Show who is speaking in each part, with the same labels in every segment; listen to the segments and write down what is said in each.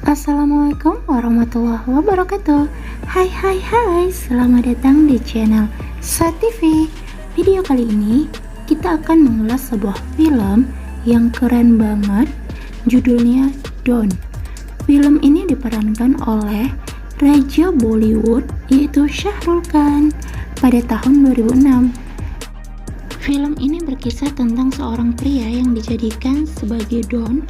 Speaker 1: Assalamualaikum warahmatullahi wabarakatuh. Hai, selamat datang di channel Sa TV. Video kali ini kita akan mengulas sebuah film yang keren banget. Judulnya Don. Film ini diperankan oleh Raja Bollywood yaitu Shah Rukh Khan pada tahun 2006. Film ini berkisah tentang seorang pria yang dijadikan sebagai Don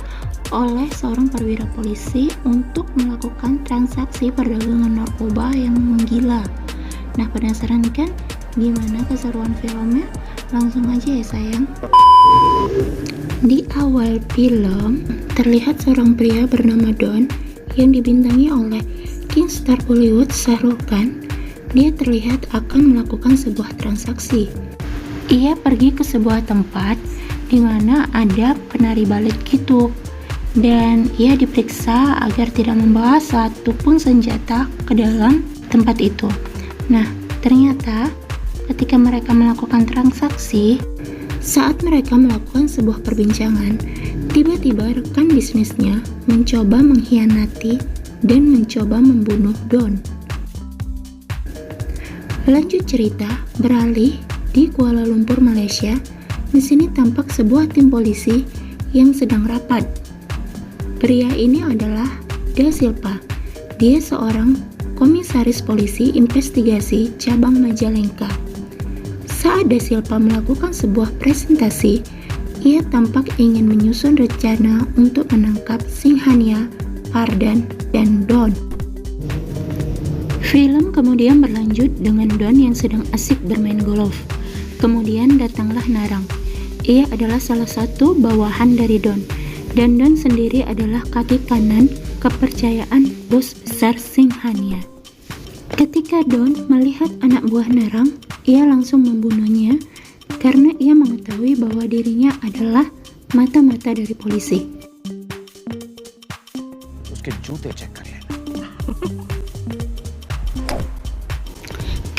Speaker 1: oleh seorang perwira polisi untuk melakukan transaksi perdagangan narkoba yang menggila. Nah, penasaran kan gimana keseruan filmnya? Langsung aja ya sayang. Di awal film terlihat seorang pria bernama Don yang dibintangi oleh King Star Bollywood Shah Rukh Khan. Dia terlihat akan melakukan sebuah transaksi. Ia pergi ke sebuah tempat di mana ada penari balet gitu, dan ia diperiksa agar tidak membawa satu pun senjata ke dalam tempat itu. Nah, ternyata ketika mereka melakukan transaksi, saat mereka melakukan sebuah perbincangan, tiba-tiba rekan bisnisnya mencoba mengkhianati dan mencoba membunuh Don. Lanjut cerita, beralih di Kuala Lumpur, Malaysia. Di sini tampak sebuah tim polisi yang sedang rapat. Pria ini adalah Da Silva. Dia seorang komisaris polisi investigasi cabang Majalengka. Saat Da Silva melakukan sebuah presentasi, ia tampak ingin menyusun rencana untuk menangkap Singhania, Pardhan, dan Don. Film kemudian berlanjut dengan Don yang sedang asik bermain golf. Kemudian datanglah Narang. Ia adalah salah satu bawahan dari Don, dan Don sendiri adalah kaki kanan kepercayaan bos besar Singhania. Ketika Don melihat anak buah Narang, ia langsung membunuhnya karena ia mengetahui bahwa dirinya adalah mata-mata dari polisi.
Speaker 2: Uske jute cek kariye.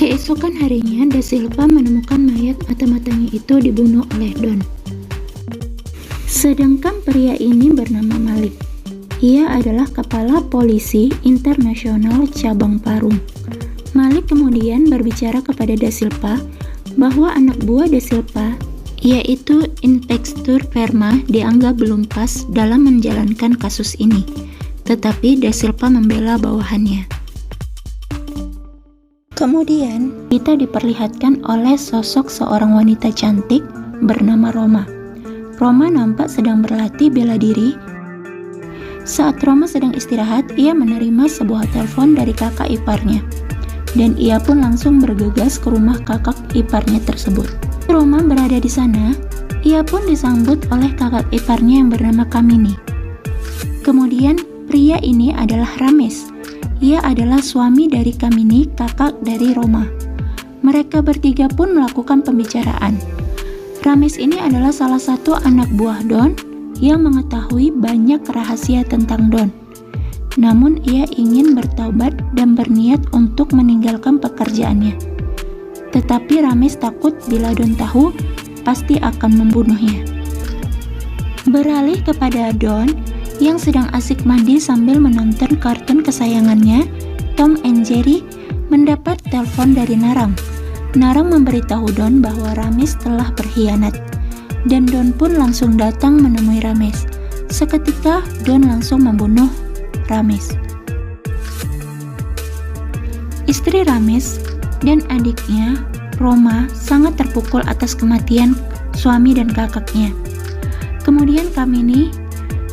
Speaker 1: Keesokan harinya, Da Silva menemukan mayat mata-matanya itu dibunuh oleh Don. Sedangkan pria ini bernama Malik. Ia adalah kepala polisi internasional cabang Parung. Malik kemudian berbicara kepada Da Silva bahwa anak buah Da Silva, yaitu Inspektur Verma, dianggap belum pas dalam menjalankan kasus ini. Tetapi Da Silva membela bawahannya. Kemudian, kita diperlihatkan oleh sosok seorang wanita cantik bernama Roma. Roma nampak sedang berlatih bela diri. Saat Roma sedang istirahat, ia menerima sebuah telepon dari kakak iparnya. Dan ia pun langsung bergegas ke rumah kakak iparnya tersebut. Roma berada di sana, ia pun disambut oleh kakak iparnya yang bernama Kamini. Kemudian, pria ini adalah Ramesh. Ia adalah suami dari Kamini, kakak dari Roma. Mereka bertiga pun melakukan pembicaraan. Ramesh ini adalah salah satu anak buah Don yang mengetahui banyak rahasia tentang Don. Namun ia ingin bertaubat dan berniat untuk meninggalkan pekerjaannya. Tetapi Ramesh takut bila Don tahu, pasti akan membunuhnya. Beralih kepada Don yang sedang asik mandi sambil menonton kartun kesayangannya, Tom and Jerry, mendapat telepon dari Narang. Narang memberitahu Don bahwa Ramesh telah berkhianat, dan Don pun langsung datang menemui Ramesh. Seketika Don langsung membunuh Ramesh. Istri Ramesh dan adiknya, Roma, sangat terpukul atas kematian suami dan kakaknya. Kemudian Kamini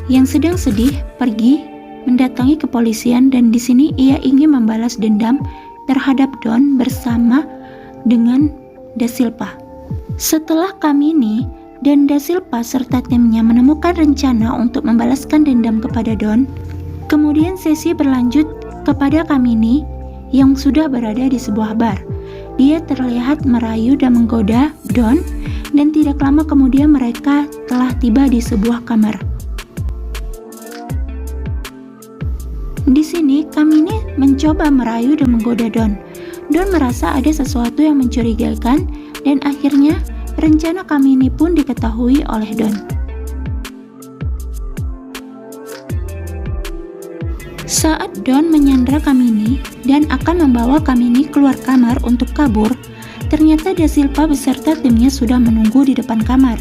Speaker 1: yang sedang sedih pergi mendatangi kepolisian, dan di sini ia ingin membalas dendam terhadap Don bersama dengan Da Silva. Setelah Kamini dan Da Silva serta timnya menemukan rencana untuk membalaskan dendam kepada Don, kemudian sesi berlanjut kepada Kamini yang sudah berada di sebuah bar. Dia terlihat merayu dan menggoda Don, dan tidak lama kemudian mereka telah tiba di sebuah kamar. Di sini, Kamini mencoba merayu dan menggoda Don. Don merasa ada sesuatu yang mencurigakan, dan akhirnya rencana Kamini pun diketahui oleh Don. Saat Don menyandra Kamini dan akan membawa Kamini keluar kamar untuk kabur, ternyata Da Silva beserta timnya sudah menunggu di depan kamar.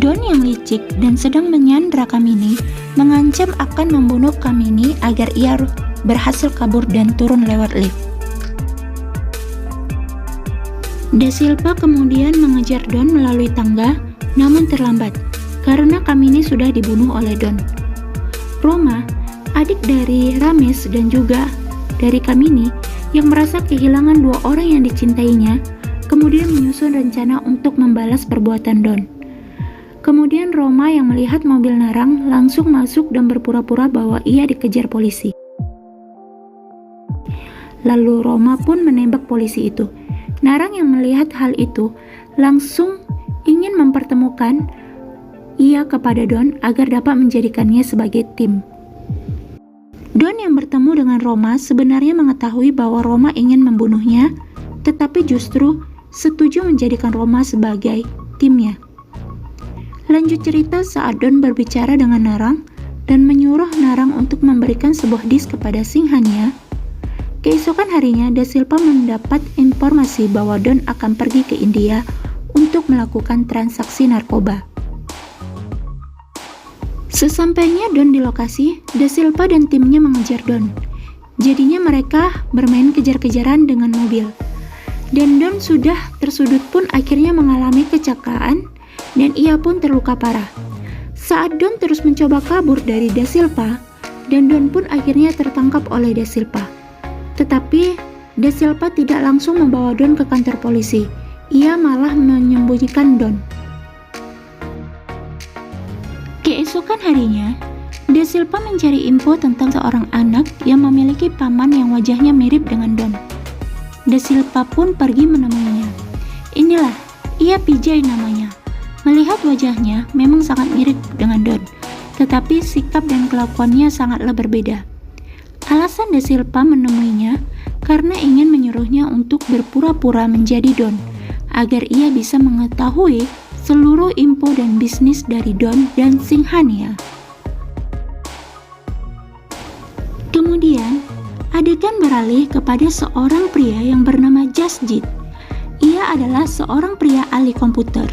Speaker 1: Don yang licik dan sedang menyandra Kamini mengancam akan membunuh Kamini agar ia berhasil kabur dan turun lewat lift. Da Silva kemudian mengejar Don melalui tangga, namun terlambat karena Kamini sudah dibunuh oleh Don. Roma, adik dari Rames dan juga dari Kamini yang merasa kehilangan dua orang yang dicintainya, kemudian menyusun rencana untuk membalas perbuatan Don. Kemudian Roma yang melihat mobil Narang langsung masuk dan berpura-pura bahwa ia dikejar polisi. Lalu Roma pun menembak polisi itu. Narang yang melihat hal itu langsung ingin mempertemukan ia kepada Don agar dapat menjadikannya sebagai tim. Don yang bertemu dengan Roma sebenarnya mengetahui bahwa Roma ingin membunuhnya, tetapi justru setuju menjadikan Roma sebagai timnya. Lanjut cerita saat Don berbicara dengan Narang dan menyuruh Narang untuk memberikan sebuah disk kepada Singhania. Keesokan harinya, Da Silva mendapat informasi bahwa Don akan pergi ke India untuk melakukan transaksi narkoba. Sesampainya Don di lokasi, Da Silva dan timnya mengejar Don. Jadinya mereka bermain kejar-kejaran dengan mobil. Dan Don sudah tersudut pun akhirnya mengalami kecelakaan dan ia pun terluka parah. Saat Don terus mencoba kabur dari Da Silva, dan Don pun akhirnya tertangkap oleh Da Silva. Tetapi Da Silva tidak langsung membawa Don ke kantor polisi. Ia malah menyembunyikan Don. Keesokan harinya, Da Silva mencari info tentang seorang anak yang memiliki paman yang wajahnya mirip dengan Don. Da Silva pun pergi menemuinya. Inilah, ia Pijay namanya. Melihat wajahnya memang sangat mirip dengan Don, tetapi sikap dan kelakuannya sangatlah berbeda. Alasan Da Silva menemuinya karena ingin menyuruhnya untuk berpura-pura menjadi Don, agar ia bisa mengetahui seluruh info dan bisnis dari Don dan Singhania. Kemudian, adegan beralih kepada seorang pria yang bernama Jasjit. Ia adalah seorang pria ahli komputer.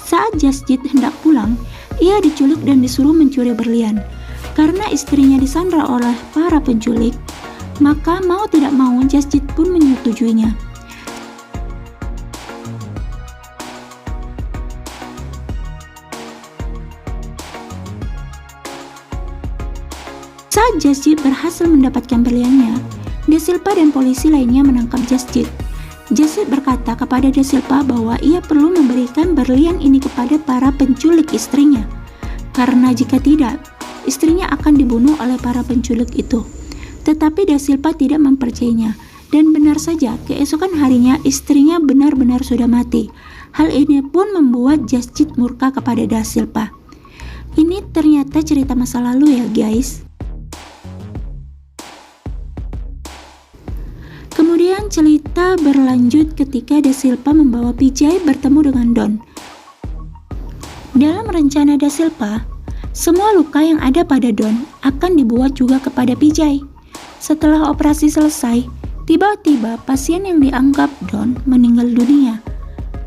Speaker 1: Saat Jasjit hendak pulang, ia diculik dan disuruh mencuri berlian. Karena istrinya disandra oleh para penculik, maka mau tidak mau Jasjit pun menyetujuinya. Saat Jasjit berhasil mendapatkan berliannya, Da Silva dan polisi lainnya menangkap Jasjit. Jasjit berkata kepada Da Silva bahwa ia perlu memberikan berlian ini kepada para penculik istrinya, karena jika tidak, istrinya akan dibunuh oleh para penculik itu. Tetapi Da Silva tidak mempercayainya, dan benar saja keesokan harinya istrinya benar-benar sudah mati. Hal ini pun membuat Jasjit murka kepada Da Silva. Ini ternyata cerita masa lalu ya guys. Kemudian cerita berlanjut ketika Da Silva membawa Pijay bertemu dengan Don. Dalam rencana Da Silva, semua luka yang ada pada Don akan dibuat juga kepada Pijay. Setelah operasi selesai, tiba-tiba pasien yang dianggap Don meninggal dunia.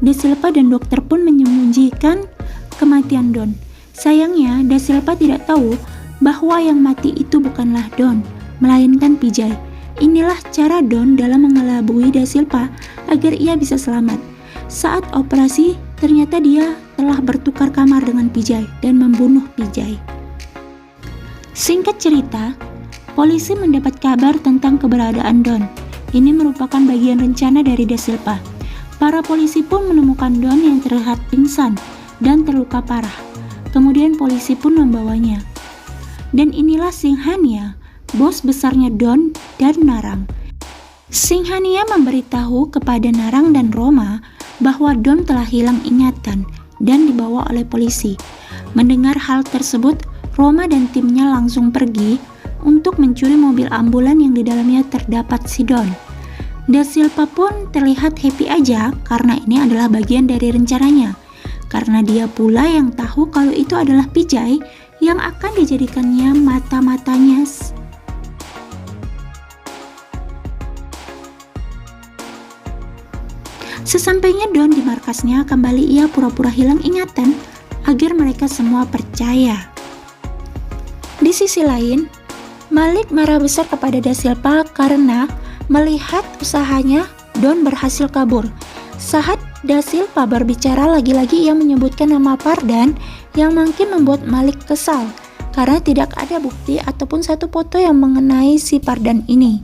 Speaker 1: Da Silva dan dokter pun menyembunyikan kematian Don. Sayangnya, Da Silva tidak tahu bahwa yang mati itu bukanlah Don, melainkan Pijay. Inilah cara Don dalam mengelabui Da Silva agar ia bisa selamat. Saat operasi, ternyata dia telah bertukar kamar dengan Pijay dan membunuh Pijay. Singkat cerita, polisi mendapat kabar tentang keberadaan Don. Ini merupakan bagian rencana dari Da Silva. Para polisi pun menemukan Don yang terlihat pingsan dan terluka parah. Kemudian polisi pun membawanya. Dan inilah Singhania, bos besarnya Don dan Narang. Singhania memberitahu kepada Narang dan Roma bahwa Don telah hilang ingatan dan dibawa oleh polisi. Mendengar hal tersebut, Roma dan timnya langsung pergi untuk mencuri mobil ambulan yang di dalamnya terdapat si Don. Da Silva pun terlihat happy aja karena ini adalah bagian dari rencananya. Karena dia pula yang tahu kalau itu adalah Pijay yang akan dijadikannya mata-matanya. Sesampainya Don di markasnya, kembali ia pura-pura hilang ingatan agar mereka semua percaya. Di sisi lain, Malik marah besar kepada Da Silva karena melihat usahanya Don berhasil kabur. Saat Da Silva berbicara, lagi-lagi ia menyebutkan nama Fardan yang makin membuat Malik kesal karena tidak ada bukti ataupun satu foto yang mengenai si Fardan ini.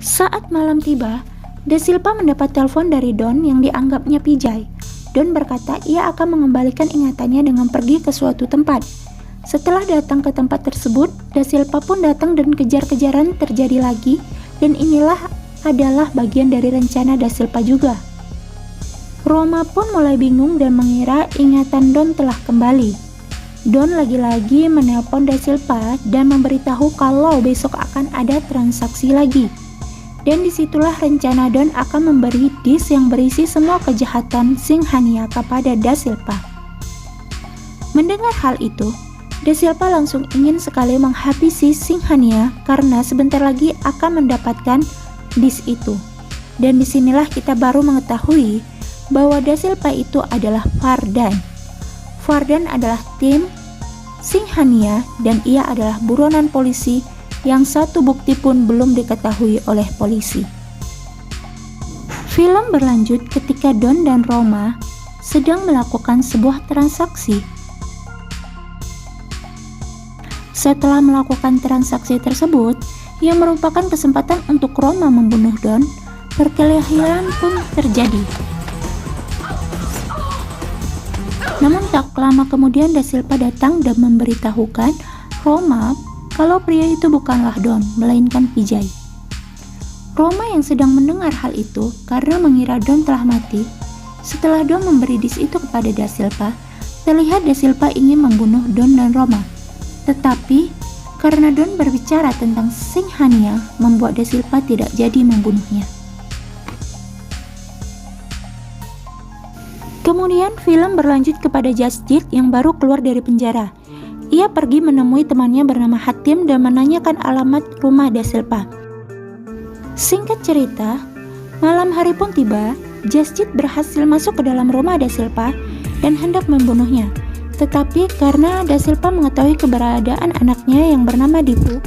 Speaker 1: Saat malam tiba, Da Silva mendapat telepon dari Don yang dianggapnya pijai. Don berkata ia akan mengembalikan ingatannya dengan pergi ke suatu tempat. Setelah datang ke tempat tersebut, Da Silva pun datang dan kejar-kejaran terjadi lagi, dan inilah adalah bagian dari rencana Da Silva juga. Roma pun mulai bingung dan mengira ingatan Don telah kembali. Don lagi-lagi menelpon Da Silva dan memberitahu kalau besok akan ada transaksi lagi. Dan disitulah rencana Don akan memberi disk yang berisi semua kejahatan Singhania kepada Da Silva. Mendengar hal itu, Da Silva langsung ingin sekali menghabisi Singhania karena sebentar lagi akan mendapatkan disk itu. Dan disinilah kita baru mengetahui bahwa Da Silva itu adalah Fardan. Fardan adalah tim Singhania dan ia adalah buronan polisi yang satu bukti pun belum diketahui oleh polisi. Film berlanjut ketika Don dan Roma sedang melakukan sebuah transaksi. Setelah melakukan transaksi tersebut, yang merupakan kesempatan untuk Roma membunuh Don, perkelahian pun terjadi. Namun tak lama kemudian Da Silva datang dan memberitahukan Roma kalau pria itu bukanlah Don, melainkan Pijay. Roma yang sedang mendengar hal itu karena mengira Don telah mati. Setelah Don memberi disk itu kepada Da Silva, terlihat Da Silva ingin membunuh Don dan Roma. Tetapi karena Don berbicara tentang Singhania, membuat Da Silva tidak jadi membunuhnya. Kemudian film berlanjut kepada Jasjit yang baru keluar dari penjara. Ia pergi menemui temannya bernama Hatim dan menanyakan alamat rumah Da Silva. Singkat cerita, malam hari pun tiba. Jasjit berhasil masuk ke dalam rumah Da Silva dan hendak membunuhnya. Tetapi karena Da Silva mengetahui keberadaan anaknya yang bernama Dipu,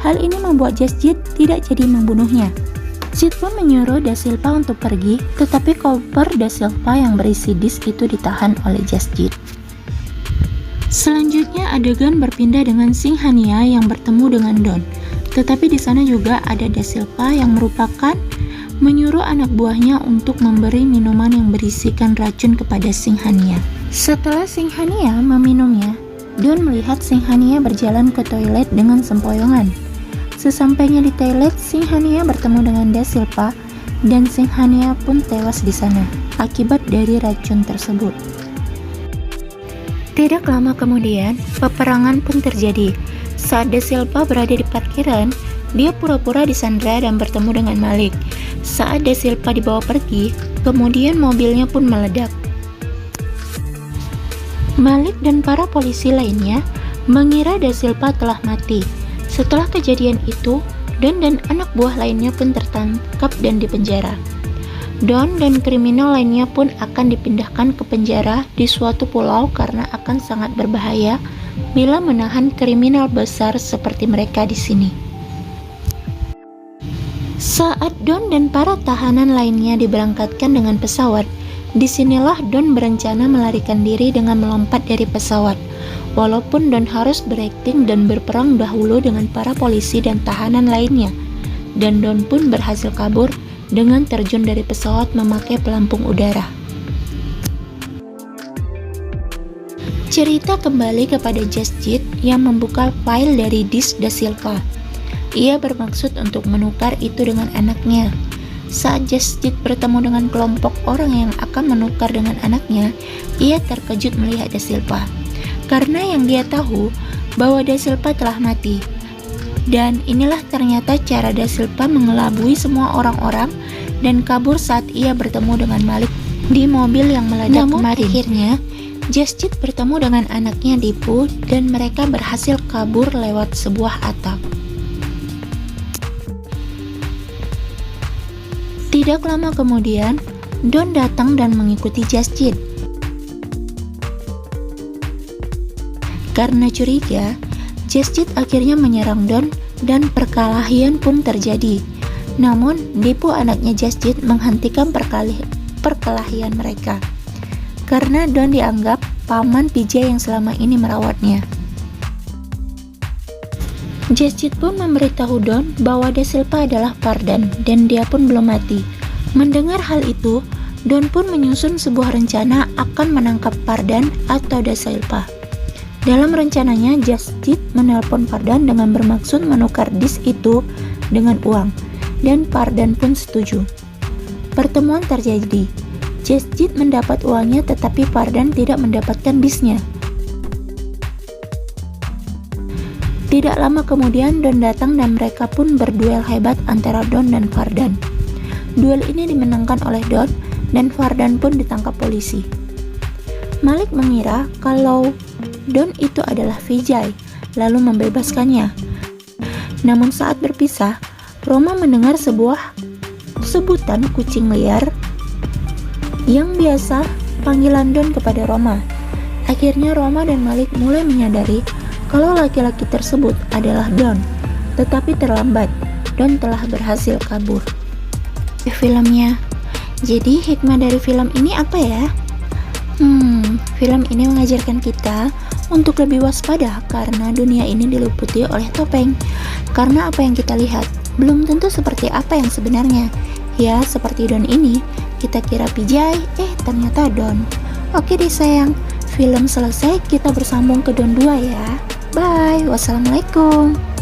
Speaker 1: hal ini membuat Jasjit tidak jadi membunuhnya. Jasjit pun menyuruh Da Silva untuk pergi, tetapi koper Da Silva yang berisi disk itu ditahan oleh Jasjit. Selanjutnya adegan berpindah dengan Singhania yang bertemu dengan Don. Tetapi di sana juga ada Da Silva yang merupakan menyuruh anak buahnya untuk memberi minuman yang berisikan racun kepada Singhania. Setelah Singhania meminumnya, Don melihat Singhania berjalan ke toilet dengan sempoyongan. Sesampainya di toilet, Singhania bertemu dengan Da Silva dan Singhania pun tewas di sana akibat dari racun tersebut. Tidak lama kemudian, peperangan pun terjadi. Saat Da Silva berada di parkiran, dia pura-pura disandra dan bertemu dengan Malik. Saat Da Silva dibawa pergi, kemudian mobilnya pun meledak. Malik dan para polisi lainnya mengira Da Silva telah mati. Setelah kejadian itu, Don dan anak buah lainnya pun tertangkap dan dipenjara. Don dan kriminal lainnya pun akan dipindahkan ke penjara di suatu pulau karena akan sangat berbahaya bila menahan kriminal besar seperti mereka di sini. Saat Don dan para tahanan lainnya diberangkatkan dengan pesawat, disinilah Don berencana melarikan diri dengan melompat dari pesawat. Walaupun Don harus berakting dan berperang dahulu dengan para polisi dan tahanan lainnya, dan Don pun berhasil kabur dengan terjun dari pesawat memakai pelampung udara. Cerita kembali kepada Jasjit yang membuka file dari disk Da Silva. Ia bermaksud untuk menukar itu dengan anaknya. Saat Jasjit bertemu dengan kelompok orang yang akan menukar dengan anaknya, ia terkejut melihat Da Silva. Karena yang dia tahu bahwa Da Silva telah mati. Dan inilah ternyata cara Da Silva mengelabui semua orang-orang dan kabur saat ia bertemu dengan Malik di mobil yang meledak kemarin. Akhirnya, Jasjit bertemu dengan anaknya Dipu dan mereka berhasil kabur lewat sebuah atap. Tidak lama kemudian, Don datang dan mengikuti Jasjit. Karena curiga, Jasjit akhirnya menyerang Don dan perkelahian pun terjadi. Namun, Dipu anaknya Jasjit menghentikan perkelahian mereka. Karena Don dianggap paman Vijay yang selama ini merawatnya. Jasjit pun memberitahu Don bahwa Dasilpa adalah Pardhan dan dia pun belum mati. Mendengar hal itu, Don pun menyusun sebuah rencana akan menangkap Pardhan atau Dasilpa. Dalam rencananya, Jasjit menelpon Pardhan dengan bermaksud menukar disk itu dengan uang, dan Pardhan pun setuju. Pertemuan terjadi. Jasjit mendapat uangnya tetapi Pardhan tidak mendapatkan disknya. Tidak lama kemudian Don datang dan mereka pun berduel hebat antara Don dan Pardhan. Duel ini dimenangkan oleh Don dan Pardhan pun ditangkap polisi. Malik mengira kalau Don itu adalah Vijay, lalu membebaskannya. Namun saat berpisah, Roma mendengar sebuah sebutan kucing liar yang biasa panggilan Don kepada Roma. Akhirnya Roma dan Malik mulai menyadari kalau laki-laki tersebut adalah Don, tetapi terlambat. Don telah berhasil kabur. Filmnya. Jadi hikmah dari film ini apa ya? Film ini mengajarkan kita untuk lebih waspada karena dunia ini diliputi oleh topeng. Karena apa yang kita lihat belum tentu seperti apa yang sebenarnya. Ya, seperti Don ini, kita kira Vijay, ternyata Don. Oke deh sayang, film selesai, kita bersambung ke Don 2 ya. Bye, wassalamualaikum.